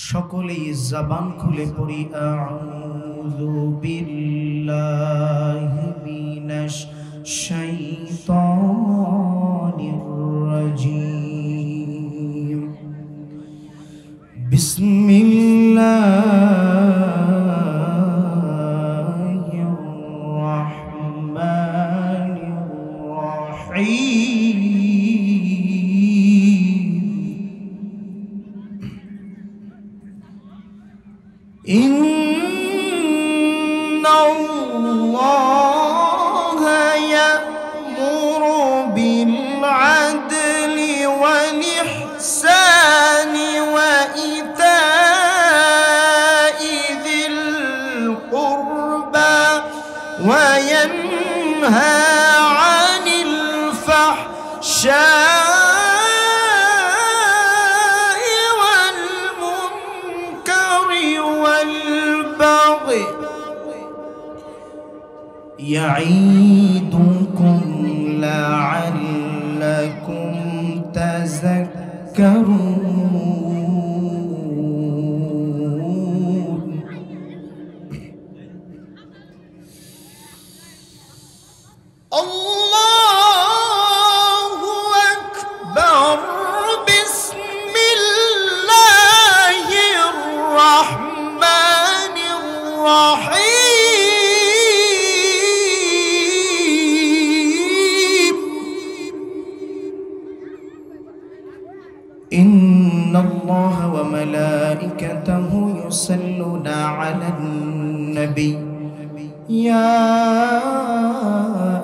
সকলেই জবান খুলে পড়ি আউযু বিল্লাহি মিনাশ শাইতানির রাজিম। বিসমিল্লাহির রহমানির রহিম। إن الله يأمر بالعدل والإحسان وإيتاء ذي القربى وينهى عن الفحشاء يعيدكم لعلكم تذكرون. الله أكبر. بسم الله الرحمن الرحيم. إن الله وملائكته يصلون على النبي يا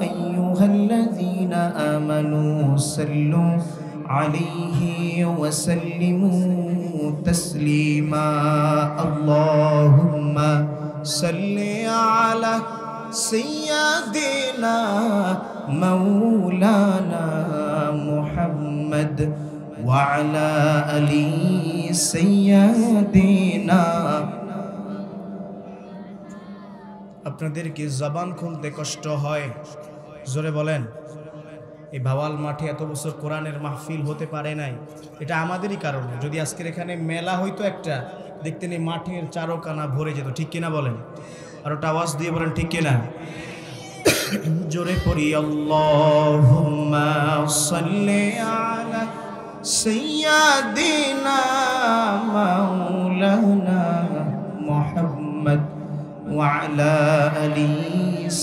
أيها الذين آمنوا صلوا عليه وسلموا تسليما. اللهم صل على سيدنا مولانا محمد وعلى آل سيدنا. আপনাদের কি জবান খুলতে কষ্ট হয়? জোরে বলেন। এই ভাওয়াল মাঠে এত বছর কোরআনের মাহফিল হতে পারে নাই, এটা আমাদেরই কারণে। যদি আজকের এখানে মেলা হইতো একটা, দেখতেন এই মাঠের চারোকানা ভরে যেত। ঠিক কিনা বলেন? আর ওটা আওয়াজ দিয়ে বলেন ঠিক কিনা? জোরে পড়ি আল্লাহুম্মা সাল্লি আলা سيدنا مولانا محمد وعلى آل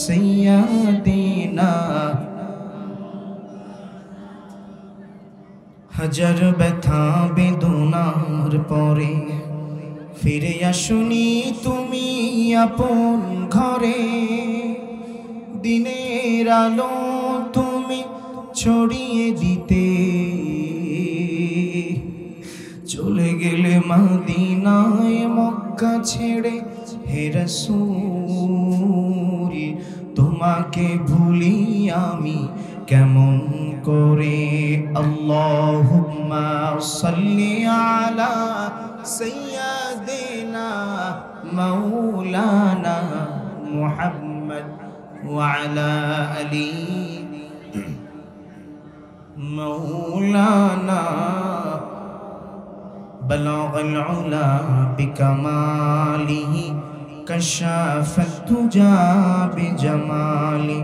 سيدنا. হাজার ব্যথা বেদনার পরে ফিরে আসুনি তুমি আপন ঘরে। দিনের আলো তুমি ছড়িয়ে দিতে চলে গেলে মদিনায় মক্কা ছেড়ে। হে রাসূল তোমাকে ভুলি আমি কেমন করে। আল্লাহুম্মা সাল্লি আলা সাইয়্যিদিনা মাওলানা মুহাম্মদ ওয়া আলা আলি মাওলানা. بلغ العلا بكماله كشف الدجى بجماله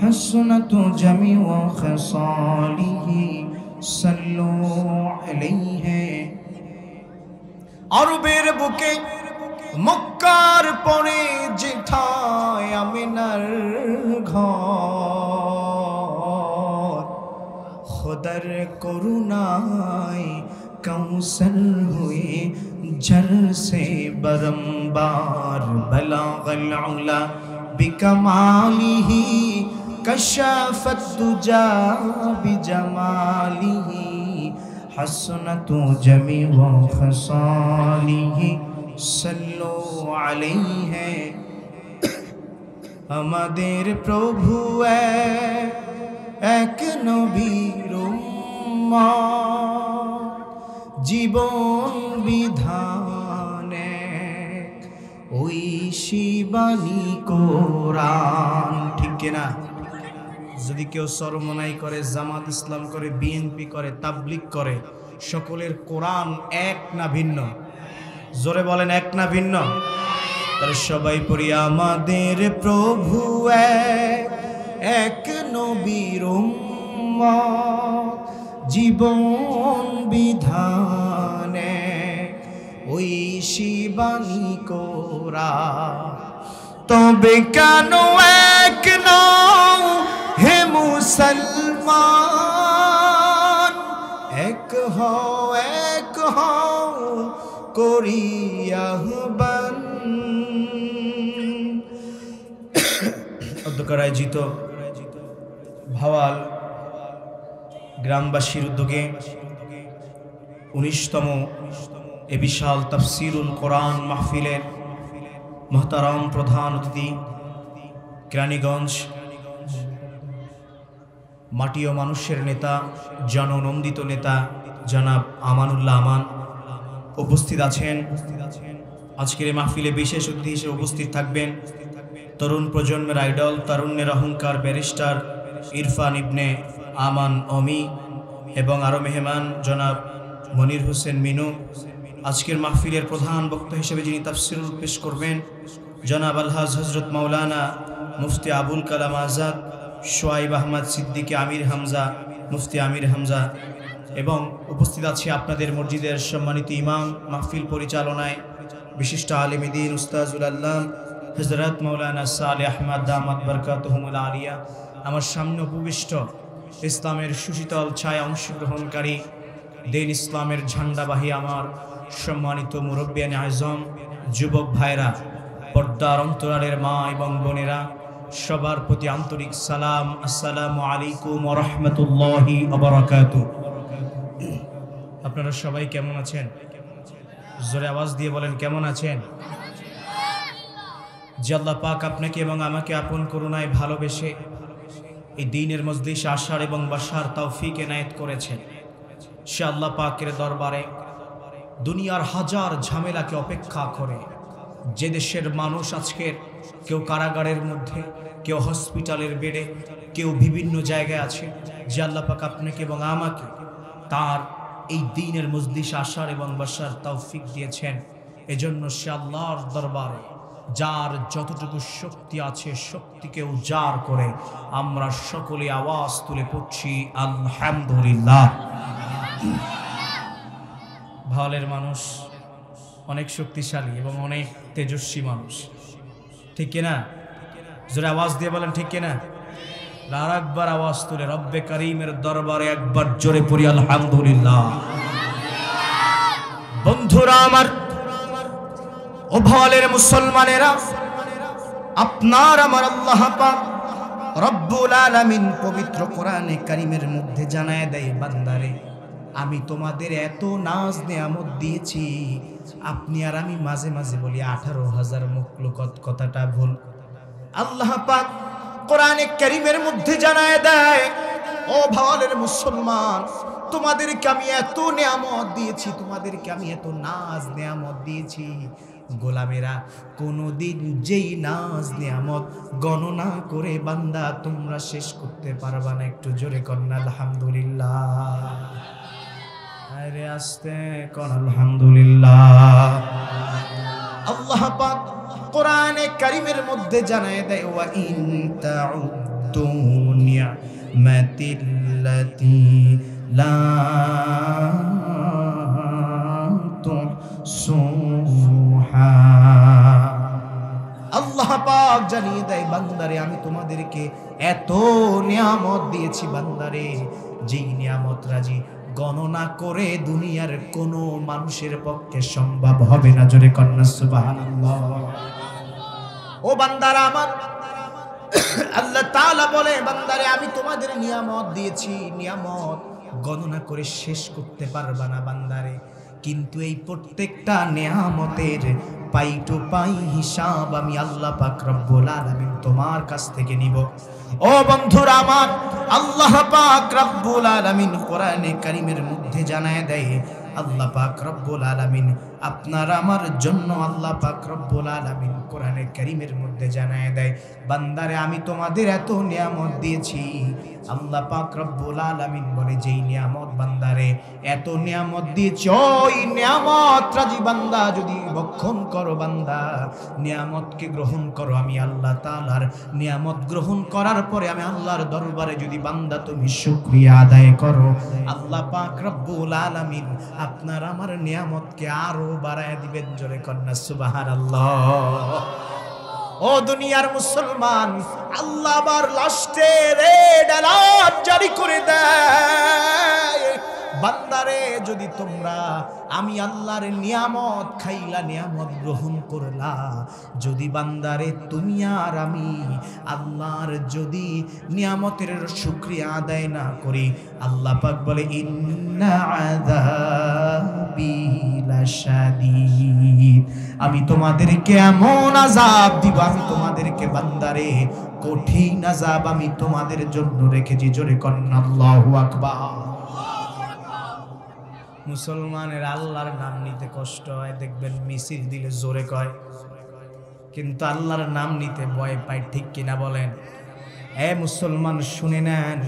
حسنت جميع خصاله صلوا عليه. আরবের বুকে মক্কার পরে যেথায় আমিনার ঘর, খোদার করুণায় कौसर हुए जल से बरंबार. बलागल उला बिकमालिही कशफत दुजा बिजमालिही हसनतु जमीउ खसालिही सल्लु अलैहि. আমাদের প্রভু এক নবীর উম্মত, জীবন বিধানে ওই শিবানী কোরআন। ঠিক কিনা? যদি কেউ সরমনাই করে, জামাত ইসলাম করে, বিএনপি করে, তাবলিগ করে, সকলের কোরআন এক না ভিন্ন? জোরে বলেন এক না ভিন্ন? তাহলে সবাই পড়ি আমাদের প্রভু এক নবীর উম্মত, জীবন বিধানে ওই শিবানী কোরা। তবে কেন এক নও হে মুসলমান, এক হও করি আহ্বান। অধ্যক্ষ আয়োজিত ভাওয়াল গ্রামবাসীর উদ্যোগে 19তম এ বিশাল তাফসিরুল কোরআন মাহফিলের মহতারাম প্রধান অতিথি কেরানীগঞ্জ মাটি ও মানুষের নেতা, জননন্দিত নেতা জনাব আমানুল্লাহ আমান উপস্থিত আছেন। আজকের এই মাহফিলে বিশেষ অতিথি হিসেবে উপস্থিত থাকবেন তরুণ প্রজন্মের আইডল, তারুণ্যের অহংকার ব্যারিস্টার ইরফান ইবনে আমান অমি এবং আরও মেহমান জনাব মনির হোসেন মিনু। আজকের মাহফিলের প্রধান বক্তা হিসেবে যিনি তাফসিরুল পেশ করবেন জনাব আলহাজ হজরত মাওলানা মুফতি আবুল কালাম আজাদ শোয়াইব আহমদ সিদ্দিকী আমির হামজা, মুফতি আমির হামজা। এবং উপস্থিত আছে আপনাদের মসজিদের সম্মানিত ইমাম, মাহফিল পরিচালনায় বিশিষ্ট আলেম দ্বীন উস্তাজুল আল্লাহ হযরত মাওলানা সালেহ আহমদ দামাত বরকাতুহুমুল আলিয়া। আমার সামনে উপবিষ্ট ইসলামের সুশীতল ছায়া অংশগ্রহণকারী দিন ইসলামের ঝান্ডাবাহী আমার সম্মানিত মুরব্বিয়ান আজম, যুবক ভাইরা, পর্দার অন্তরালের মা এবং বোনেরা, সবার প্রতি আন্তরিক সালাম। আসসালামু আলাইকুম ওয়া রাহমাতুল্লাহি ওয়া বারাকাতুহু। আপনারা সবাই কেমন আছেন? জোরে আওয়াজ দিয়ে বলেন কেমন আছেন? যে আল্লাহ পাক আপনাকে এবং আমাকে আপন করুণায় ভালোবেসে এই দ্বীনের মজলিসে আসার এবং বসার তৌফিক এনায়েত করেছেন, সে আল্লাহ পাকের দরবারে দুনিয়ার হাজার ঝামেলাকে অপেক্ষা করে যে দেশের মানুষ আজকের কেউ কারাগারের মধ্যে, কেউ হসপিটালের বেডে, কেউ বিভিন্ন জায়গায় আছে, যে আল্লাহ পাক আপনাকে এবং আমাকে তার এই দ্বীনের মজলিসে আসার এবং বসার তৌফিক দিয়েছেন। এজন্য সে আল্লাহর দরবারে যার যতটুকু শক্তি আছে শক্তিকে উজাড় করে আমরা সকলে আওয়াজ তুলে পড়ছি আলহামদুলিল্লাহ। ভাওয়ালের মানুষ অনেক শক্তিশালী এবং অনেক তেজস্বী মানুষ, ঠিক কিনা? জোরে আওয়াজ দিয়ে বলেন ঠিক কিনা? আর একবার আওয়াজ তুলে রব্বে করিমের দরবারে একবার জোরে পড়ি আলহামদুলিল্লাহ। বন্ধুরা আমার, ও ভাওয়ালের মুসলমানেরা, আপনার আমার আল্লাহ পাক রব্বুল আলামিন পবিত্র কোরআনে কারীমের মধ্যে জানায় দেয়, বান্দারে আমি তোমাদের এত নাজ নেয়ামত দিয়েছি, আপনি আর আমি মাঝে মাঝে বলি 18,000 মখলুকত, কথাটা ভুল। আল্লাহ পাক কোরআনে কারীমের মধ্যে জানায় দেয়, ও ভাওয়ালের মুসলমান, তোমাদেরকে আমি এত নেয়ামত দিয়েছি, তোমাদেরকে আমি এত নাজ নেয়ামত দিয়েছি, গোলামেরা কোনদিন যেই নাজ নেয়ামত গণনা করে বান্দা তোমরা শেষ করতে পারবা না। একটু জোরে কন্যা আলহামদুলিল্লাহ। আরে আস্তে কোন আলহামদুলিল্লাহ। আল্লাহ পাক কোরআনে কারীমের মধ্যে জানায় দেয়, ওয়া ইন তাউদ্দু নি'মাতিল্লাতি লা তুহসুহা। আল্লাহ পাক জানিয়ে দেয়, বান্দারে আমি তোমাদেরকে এত নিয়ামত দিয়েছি বান্দারে, যেই নিয়ামত রাজি গণনা করে দুনিয়ার কোনো মানুষের পক্ষে সম্ভব হবে না। জোরে কন্যা সুবহানাল্লাহ। ও বান্দারা আমার, আল্লাহ তাআলা বলে, বান্দারে আমি তোমাদের নিয়ামত দিয়েছি, নিয়ামত গণনা করে শেষ করতে পারবা না বান্দারে, কিন্তু এই প্রত্যেকটা নিয়ামতের পাই টু পাই হিসাব আমি আল্লাহ পাক রব্বুল আলামিন তোমার কাছ থেকে নিব। ও বন্ধুরা আমার, আল্লাহ পাক রব্বুল আলামিন কোরআনে কারীমের মধ্যে জানায় দেয়, আল্লাহ পাক রব্বুল আলামিন আপনার আমার জন্য আল্লাহ পাক রব্বুল আলামিন কোরআনে কারীমের মধ্যে জানায় দেয়, বান্দারে আমি তোমাদের এত নিয়ামত দিয়েছি। আল্লাহ পাক রব্বুল আলামিন বলে, যেই নিয়ামত বান্দারে এত নিয়ামত দিয়েছি, ওই নিয়ামত রাজি বান্দা যদি ভক্ষণ করো, বান্দা নিয়ামতকে গ্রহণ করো, আমি আল্লাহ তাআলার নিয়ামত গ্রহণ করার পরে আমি আল্লাহর দরবারে যদি বান্দা তুমি শুকরিয়া আদায় করো, আল্লাহ পাক রব্বুল আলামিন আপনার আমার নিয়ামতকে আরো বাড়ায় দিবেন। জোরে কন্যা সুবহানাল্লাহ। ও দুনিয়ার মুসলমান, আল্লাহ আবার লাস্টে রেড অ্যালার্ট জারি করে দেয়, বান্দারে যদি তোমরা আমি আল্লাহর নিয়ামত খাইলা, নিয়ামত গ্রহণ করলা, যদি বান্দারে তুমি আর আমি আল্লাহর যদি নিয়ামতের শুকরিয়া আদায় না করি, আল্লাহ পাক বলে ইন্না আযাবি লাশাদীদ, আমি তোমাদেরকে এমন আযাব দিব, আমি তোমাদেরকে বান্দারে কঠিন আযাব আমি তোমাদের জন্য রেখেছি। জোরে কন্না আল্লাহু আকবার। মুসলমানের আল্লাহর নাম নিতে কষ্ট হয়, দেখবেন মিছিল দিলে জোরে কয়, কিন্তু আল্লাহর নাম নিতে ভয় পায়, ঠিক কিনা বলেন? এ মুসলমান শুনে নেন,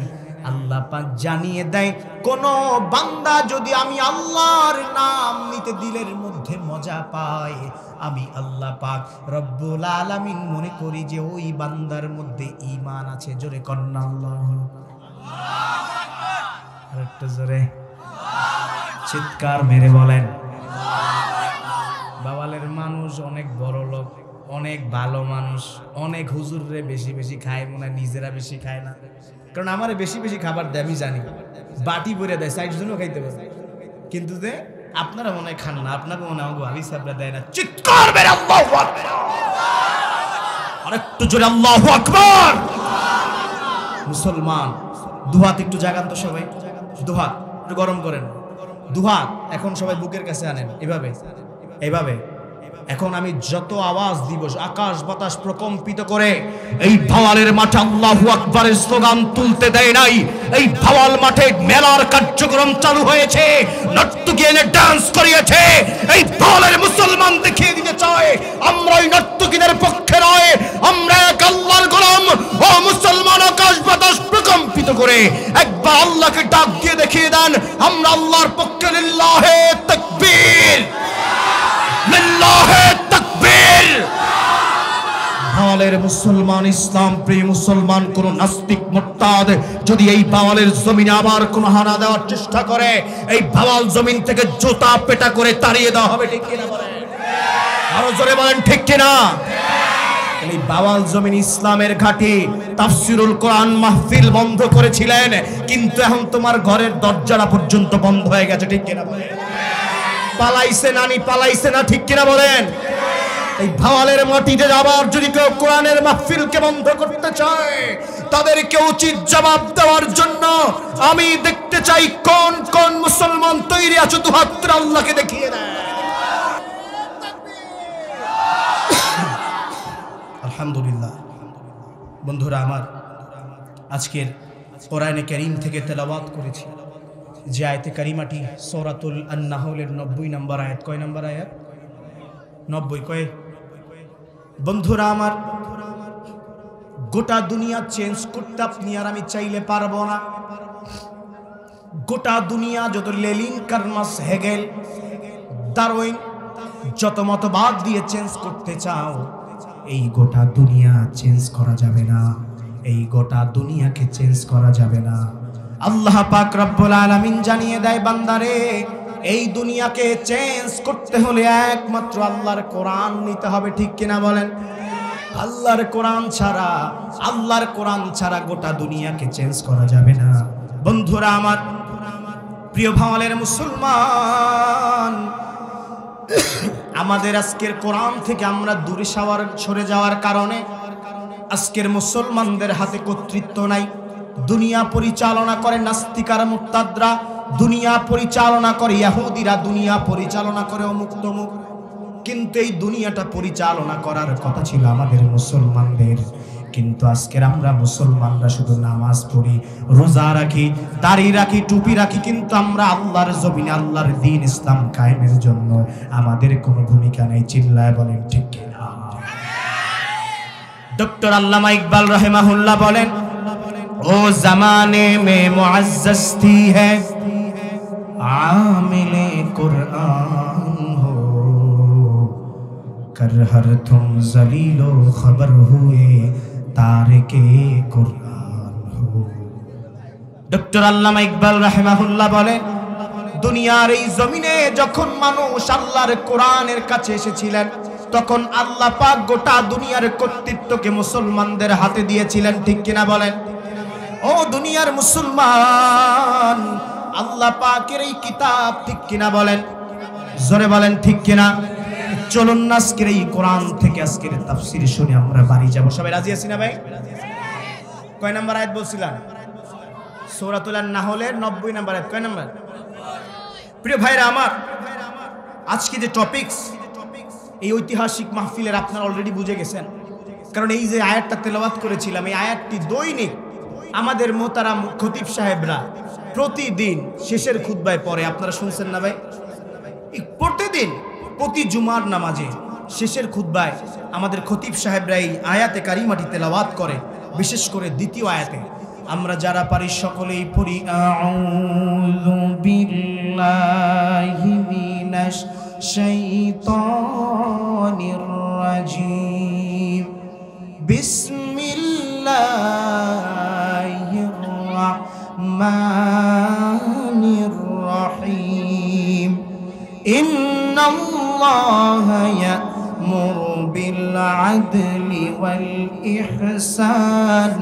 আল্লাহ পাক জানিয়ে দেয়, কোন বান্দা যদি আমি আল্লাহর নাম নিতে দিলের মধ্যে মজা পায়, আমি আল্লাহ পাক রব্বুল আলামিন মনে করি যে ওই বান্দার মধ্যে ঈমান আছে। জোরে কন্না আল্লাহ, আরেকটু জোরে চিৎকার মেরে বলেন। বাওয়ালের মানুষ অনেক বড় লোক, অনেক ভালো মানুষ, অনেক হুজুররে বেশি বেশি খায়, মনে নিজেরা বেশি খায় না, কারণ আমার বেশি বেশি খাবার দেয়, আমি জানি বাটি ভরে দেয়, 60 জনও খাইতে পারে, কিন্তু যে আপনারা মনে হয় খান না, আপনাকে মনে হয় আলি সাহেবরা দেয় না। চিৎকার মেরে আল্লাহু আকবার, আরেকটু জোরে আল্লাহু আকবার। মুসলমান দুহাত একটু জাগান তো সবাই, দুহাত একটু গরম করেন, দুহাত এখন সবাই বুকের কাছে আনেন, এভাবে এভাবে। এখন আমি যত আওয়াজ দিব, আকাশ বাতাস প্রকম্পিত করে এই ভাওয়ালের মাঠে আল্লাহু আকবারের স্লোগান তুলতে দেয় নাই। এই ভাওয়াল মাঠে মেলার কার্যক্রম চালু হয়েছে, নর্তকী এনে ডান্স করিয়েছে। এই ভাওয়ালের মুসলমান দেখিয়ে দিতে চায় আমরা ওই নর্তকীদের পক্ষে নয়, আমরা এক আল্লাহর গোলাম। ও মুসলমান, আকাশ বাতাস প্রকম্পিত করে একবার আল্লাহকে ডাক দিয়ে দেখিয়ে দেন আমরা আল্লাহর পক্ষে। লিল্লাহে তাকবীর, লিল্লাহে তাকবীর। ভাওয়ালের মুসলমান, ইসলাম প্রিয় মুসলমান, কোন নাস্তিক মুরতাদ যদি এই ভাওয়ালের জমিনে আবার কোন হানা দেওয়ার চেষ্টা করে, এই ভাওয়াল জমিন থেকে জুতা পেটা করে তাড়িয়ে দেওয়া হবে, ঠিক কিনা বলেন? আরো জোরে বলেন, ঠিক কিনা? এই ভাওয়াল জমিন ইসলামের ঘাঁটি। তাফসিরুল কোরআন মাহফিল বন্ধ করেছিলেন, কিন্তু এখন তোমার ঘরের দরজাটা পর্যন্ত বন্ধ হয়ে গেছে, ঠিক কিনা বলেন? পালাইছে নানি, পালাইছে না, ঠিক কিনা বলেন? এই ভাওয়ালের মাটিতে আবার যদি কেউ কোরআনের মাহফিলকে বন্ধ করতে চায়, তাদেরকে উচিত জবাব দেওয়ার জন্য আমি দেখতে চাই কোন কোন মুসলমান তৈরি আছে, দুহাত আল্লাহকে দেখিয়ে দেয়। আলহামদুলিল্লাহ। বন্ধুরা আমার, আজকের কোরআনে কারীম থেকে তেলাওয়াত করেছি যে আয়াতে কারিমাটি সূরাতুল আন-নাহলের 90 নম্বর আয়াত। কয় নম্বর আয়াত? 90। কয়? বন্ধুরা আমার, গোটা দুনিয়া চেঞ্জ করতে আপনি আর আমি চাইলে পারবো না। গোটা দুনিয়া যত লেনিন, কার্মাস, হেগেল, ডারউইন যত মতবাদ দিয়ে চেঞ্জ করতে চাও, এই গোটা দুনিয়া চেঞ্জ করা যাবে না, এই গোটা দুনিয়াকে চেঞ্জ করা যাবে না। আল্লাহ পাক রব্বুল আলামিন জানিয়ে দেয়, বান্দারে এই দুনিয়াকে চেঞ্জ করতে হলে একমাত্র আল্লাহর কোরআন নিতে হবে, ঠিক কিনা বলেন? আল্লাহর কোরআন ছাড়া, আল্লাহর কোরআন ছাড়া গোটা দুনিয়াকে চেঞ্জ করা যাবে না। বন্ধুরা আমার, প্রিয় ভাওয়ালের মুসলমান, আমাদের আজকের কোরআন থেকে আমরা দূরে সরে যাওয়ার কারণে আজকের মুসলমানদের হাতে কর্তৃত্ব নাই। দুনিয়া পরিচালনা করে নাস্তিক আর মুরতাদরা, দুনিয়া পরিচালনা করে ইহুদিরা, দুনিয়া পরিচালনা করে অমুক তমুক। কিন্তু এই দুনিয়াটা পরিচালনা করার কথা ছিল আমাদের মুসলমানদের, কিন্তু আজকের আমরা মুসলমানরা শুধু নামাজ পড়ি, রোজা রাখি, দাড়ি রাখি, টুপি রাখি, কিন্তু আমরা আল্লাহর জমিনে আল্লাহর দ্বীন ইসলাম কায়েমের জন্য আমাদের কোনো ভূমিকা নেই। চিল্লায় বলেন ঠিক কিনা? डॉक्टर अल्लामा इकबाल रहमहुल्लाह बोलें, ओ जमाने में मुअज़्ज़ज़ थी है आमिले कुरान हो, कर हर तुम जलीलो खबर हुए तारिके कुरान हो। डॉक्टर अल्लामा इकबाल रहमहुल्लाह बोलें, দুনিয়ার এই জমিনে যখন মানুষ আল্লাহর কোরআনের কাছে এসেছিলেন, তখন আল্লাহ পাক গোটা দুনিয়ার কর্তৃত্বকে মুসলমানদের হাতে দিয়েছিলেন। ঠিক কিনা বলেন? ও দুনিয়ার মুসলমান, আল্লাহ পাকের এই কিতাব, ঠিক কিনা বলেন? জোরে বলেন ঠিক কিনা? চলুন আজকের এই কোরআন থেকে আজকের তাফসীর শুনে আমরা বাড়ি যাব। সবাই রাজি আছি না ভাই? কয় নাম্বার আয়াত বলছিলাম? সূরাতুল নাহলের 90 নম্বর আয়াত। কয় নাম্বার? প্রিয় ভাইরা আমার, আজকে যে টপিকস, এই ঐতিহাসিক মাহফিলের আপনারা অলরেডি বুঝে গেছেন, কারণ এই যে আয়াতটা তেলাওয়াত করেছিলাম, এই আয়াতটি দৈনিক আমাদের মোহতারাম খতিব সাহেবরা প্রতিদিন শেষের খুতবায় পড়ে। আপনারা শুনছেন না ভাই? প্রতিদিন প্রতি জুমার নামাজে শেষের খুতবায় আমাদের খতিব সাহেবরা এই আয়াতে কারিমাটি তেলাওয়াত করে। বিশেষ করে দ্বিতীয় আয়াতে আমরা যারা পারি সকলেই পড়ি, আউযু বিল্লাহি মিনাশ শাইতানির রাজিম, বিসমিল্লাহির রাহমানির রহিম, ইন্নাল্লাহা ইয়া'মুরু বিল আদলি ওয়াল ইহসান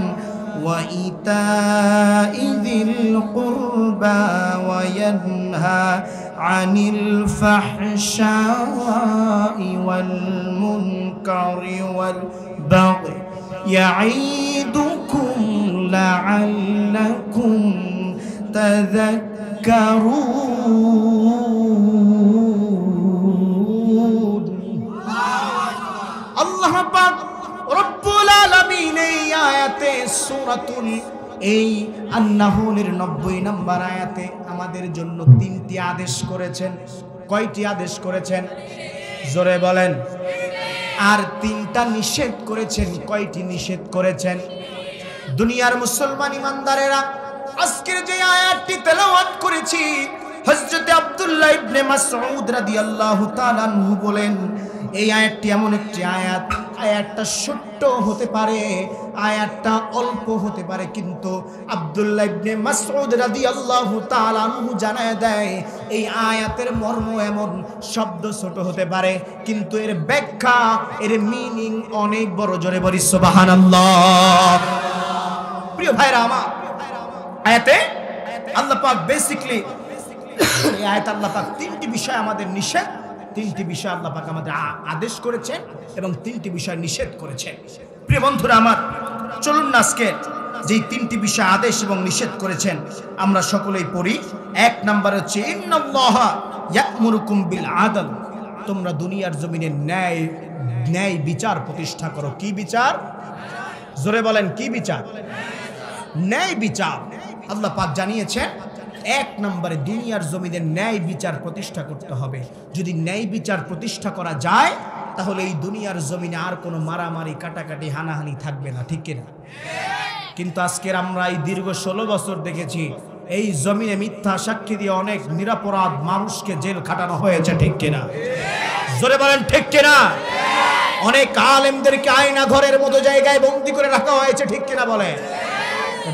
وإيتاء ذي القربى وينهى عن الفحشاء والمنكر والبغي يعظكم لعلكم تذكرون। الله পাক রব্বুল আলামিন এই আয়াতে সূরাতুল এই আন-নাহলের 90 নম্বর আয়াতে আমাদের জন্য 3টি আদেশ করেছেন। কয়টি আদেশ করেছেন? জোরে বলেন। আর 3টা নিষেধ করেছেন। কয়টি নিষেধ করেছেন? দুনিয়ার মুসলমান ইমানদারেরা, আজকের যে আয়াতটি তেলাওয়াত করেছি, হযরত আব্দুল্লাহ ইবনে মাসউদ রাদিয়াল্লাহু তাআলা আনহু বলেন, এই আয়াতটি এমন একটি আয়াত, আয়াতটা ছোট্ট হতে পারে, আয়াতটা অল্প হতে পারে, কিন্তু আব্দুল্লাহ ইবনে মাসউদ রাদিয়াল্লাহু তাআলা আনহু জানায় দেয় এই আয়াতের মর্ম এমন, শব্দ ছোট হতে পারে কিন্তু এর ব্যাখ্যা, এর মিনিং অনেক বড়। জোরে বলি সুবহানাল্লাহ। প্রিয় ভাইরা আমার, আয়াতে আল্লাহ পাক বেসিক্যালি, এই আয়াতে আল্লাহ পাক 3টি বিষয় আমাদের নিষেধ, 3টি বিষয় আল্লাহ পাক আমাদের আদেশ করেছেন এবং 3টি বিষয় নিষেধ করেছেন। প্রিয় বন্ধুরা আমার, চলুন না আজকে যেই 3টি বিষয় আদেশ এবং নিষেধ করেছেন আমরা সকলেই পড়ি। 1 নাম্বার হচ্ছে, ইন্নাল্লাহা ইয়া'মুরুকুম বিল আদল, তোমরা দুনিয়ার জমিনে ন্যায় বিচার প্রতিষ্ঠা করো। কি বিচার? জোরে বলেন, কি বিচার? ন্যায় বিচার। আল্লাহ পাক জানিয়েছেন 1 নম্বরে দুনিয়ার জমিনে ন্যায় বিচার প্রতিষ্ঠা করতে হবে। যদি ন্যায় বিচার প্রতিষ্ঠা করা যায়, তাহলে এই দুনিয়ার জমিনে আর কোনো মারামারি, কাটাকাটি, হানাহানি থাকবে না। ঠিক কিনা? কিন্তু আজকের আমরা এই দীর্ঘ 16 বছর দেখেছি এই জমিনে মিথ্যা সাক্ষী দিয়ে অনেক নিরপরাধ মানুষকে জেল খাটানো হয়েছে। ঠিক কিনা? জোরে বলেন ঠিক কিনা? অনেক আলেমদেরকে আয়না ঘরের মতো জায়গায় বন্দী করে রাখা হয়েছে। ঠিক কিনা বলে?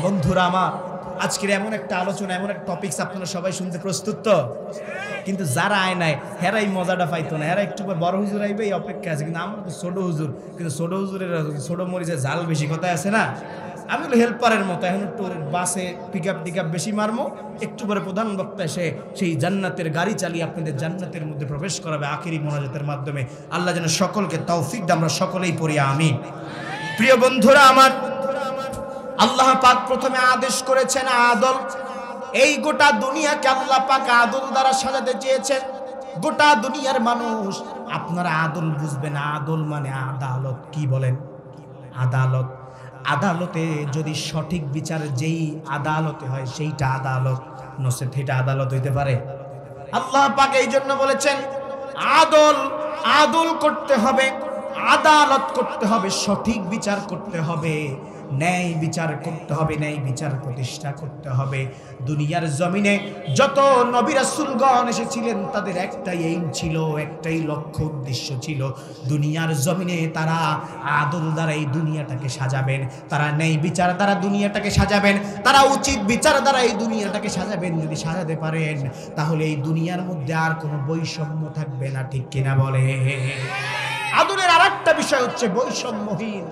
বন্ধুরা আমার, আজকের এমন একটা আলোচনা, এমন একটা টপিকস আপনারা সবাই শুনতে প্রস্তুত তো? কিন্তু যারা আয়নায়, হেরাই মজাটা পাইতো না, হেরা একটু বড় হুজুর আইবে এই অপেক্ষা আছে। কিন্তু আমরা তো ছোট হুজুর, কিন্তু ছোট হুজুরের ছোট মরিচে ঝাল বেশি, কথা আছে না? আমি হলো হেল্পারের মতো, এখন একটু বাসে পিকআপ বেশি মারমো, একটু পরে প্রধান বক্তা এসে সেই জান্নাতের গাড়ি চালিয়ে আপনাদের জান্নাতের মধ্যে প্রবেশ করাবে আখিরি মোনাজাতের মাধ্যমে। আল্লাহ যেন সকলকে তৌফিক দেয়, আমরা সকলেই পড়ি আমিন। প্রিয় বন্ধুরা আমার, আল্লাহ পাক প্রথমে আদেশ করেছেন আদল। এই গোটা দুনিয়াকে আল্লাহ পাক আদল দ্বারা সাজাতে চেয়েছেন। গোটা দুনিয়ার মানুষ আপনারা আদল বুঝবেন, আদল মানে আদালত। কি বলেন? আদালত। আদালতে যদি সঠিক বিচার যেই আদালতে হয় সেইটা আদালত, নসেত এটা আদালত হইতে পারে? আল্লাহ পাক এই জন্য বলেছেন আদল করতে হবে, আদালত করতে হবে, সঠিক বিচার করতে হবে, ন্যায় বিচার করতে হবে, ন্যায় বিচার প্রতিষ্ঠা করতে হবে। দুনিয়ার জমিনে যত নবী রাসূলগণ এসেছিলেন তাদের একটাই এইম ছিল, একটাই লক্ষ্য উদ্দেশ্য ছিল, দুনিয়ার জমিনে তারা আদল দ্বারা এই দুনিয়াটাকে সাজাবেন, তারা ন্যায় বিচার দ্বারা দুনিয়াটাকে সাজাবেন, তারা উচিত বিচার দ্বারা এই দুনিয়াটাকে সাজাবেন। যদি সাজাতে পারেন তাহলে এই দুনিয়ার মধ্যে আর কোনো বৈষম্য থাকবে না, ঠিক কিনা বলে? আদলের আরেকটা বিষয় হচ্ছে বৈষম্যহীন।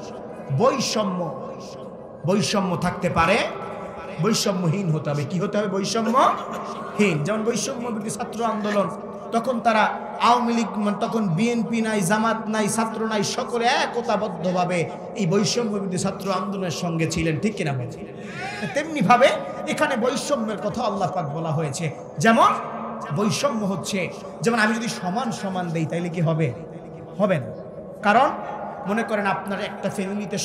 বৈষম্য থাকতে পারে, বৈষম্যহীন হতে হবে। কি হতে হবে? বৈষম্যহীন। যেমন বৈষম্য বিরোধী ছাত্র আন্দোলন, তখন তারা আওয়ামী লীগ, তখন বিএনপি নাই, জামাত নাই, ছাত্র নাই, সকলে একতাবদ্ধভাবে এই বৈষম্য বিরোধী ছাত্র আন্দোলনের সঙ্গে ছিলেন, ঠিক কিনা বলছেন? তেমনি ভাবে এখানে বৈষম্যের কথা আল্লাহ পাক বলা হয়েছে। যেমন বৈষম্য হচ্ছে, যেমন আমি যদি সমান সমান দেই তাইলে কি হবে? হবে না। কারণ মনে করেন আপনার একটা ফ্যামিলিতে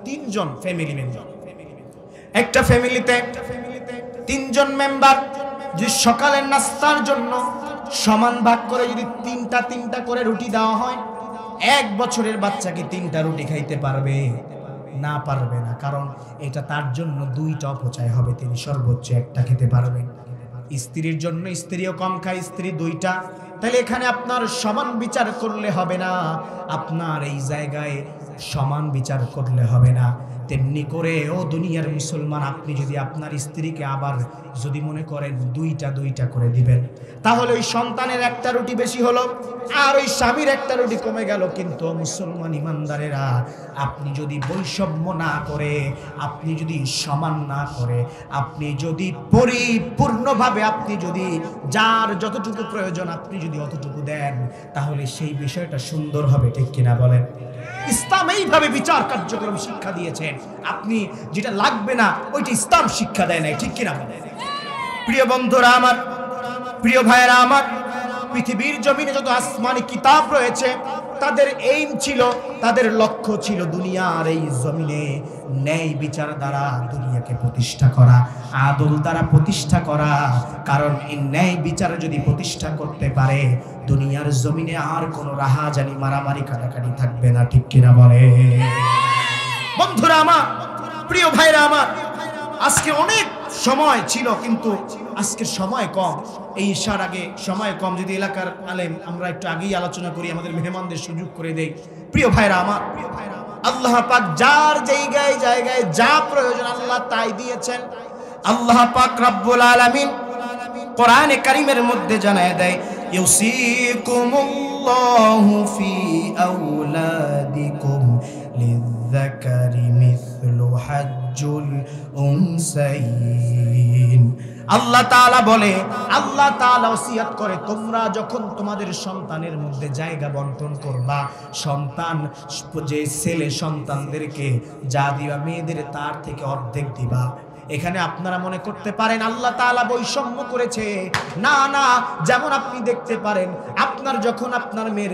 তিনজন ফ্যামিলি মেম্বার, একটা ফ্যামিলিতে তিনজন মেম্বার, যদি সকালের নাস্তার জন্য সমান ভাগ করে যদি তিনটা করে রুটি দেওয়া হয়, 1 বছরের বাচ্চা কি 3টা রুটি খাইতে পারবে? না, পারবে না। কারণ এটা তার জন্য 2টা অপচয় হবে, তিনি সর্বোচ্চ 1টা খেতে পারবেন। স্ত্রীর জন্য, স্ত্রীও কম খায়, স্ত্রী 2টা। তাহলে এখানে আপনার সমান বিচার করলে হবে না, আপনার এই জায়গায় সমান বিচার করলে হবে না। তেমনি করে ও দুনিয়ার মুসলমান, আপনি যদি আপনার স্ত্রীকে আবার যদি মনে করেন 2টা করে দিবেন, তাহলে ওই সন্তানের 1টা রুটি বেশি হলো আর ওই স্বামীর 1টা রুটি কমে গেল। কিন্তু মুসলমান ইমানদারেরা, আপনি যদি বৈষম্য না করে, আপনি যদি সমান না করে, আপনি যদি পরিপূর্ণভাবে, আপনি যদি যার যতটুকু প্রয়োজন আপনি যদি অতটুকু দেন, তাহলে সেই বিষয়টা সুন্দর হবে, ঠিক কিনা বলেন? ইসলাম এইভাবে বিচার কার্যক্রম শিক্ষা দিয়েছেন। আপনি যেটা লাগবে না ওইটা ইসলাম শিক্ষা দেয় নাই, ঠিক কিনা বলেন? প্রিয় বন্ধুরা আমার, প্রিয় ভাইয়েরা আমার, পৃথিবীর জমিনে যত আসমানি কিতাব রয়েছে তাদের এইম ছিল, তাদের লক্ষ্য ছিল দুনিয়ার এই জমিনে ন্যায় বিচার দ্বারা দুনিয়াকে প্রতিষ্ঠা করা, আদল দ্বারা প্রতিষ্ঠা করা। কারণ এই ন্যায় বিচার যদি প্রতিষ্ঠা করতে পারে, দুনিয়ার জমিনে আর কোনো রাহাজানি, মারামারি, কাটাকাটি থাকবে না, ঠিক কিনা বলে? বন্ধুরা আমার, প্রিয় ভাইরা আমার, আজকে অনেক সময় ছিল কিন্তু আজকের সময় কম। এই ইশার আগে সময় কম, যদি এলাকার আলেম আমরা একটু আগেই আলোচনা করি, আমাদের মেহমানদের সুযোগ করে দেই। প্রিয় ভাইরা আমার, আল্লাহ পাক যার জায়গায় জায়গায় যা প্রয়োজন আল্লাহ তাই দিয়েছেন। আল্লাহ পাক রব্বুল আলামিন কোরআনে কারীমের মধ্যে জানায় দেয়, ইউসিকুমুল্লাহু ফি আওলাদিকুম লিযযাকারি মিসলু হাজ্জুল উনসাইন। আল্লাহ তাআলা বলে, আল্লাহ তাআলা ওসিয়ত করে, তোমরা যখন তোমাদের সন্তানের মধ্যে জায়গা বন্টন করবা, সন্তান যে ছেলে সন্তানদেরকে যা দিবা, মেয়েদের তার থেকে অর্ধেক দিবা। এখানে আপনারা মনে করতে পারেন আল্লাহ তাআলা বৈষম্য করেছে। না না, যেমন আপনি দেখতে পারেন আপনার যখন আপনার মেয়ের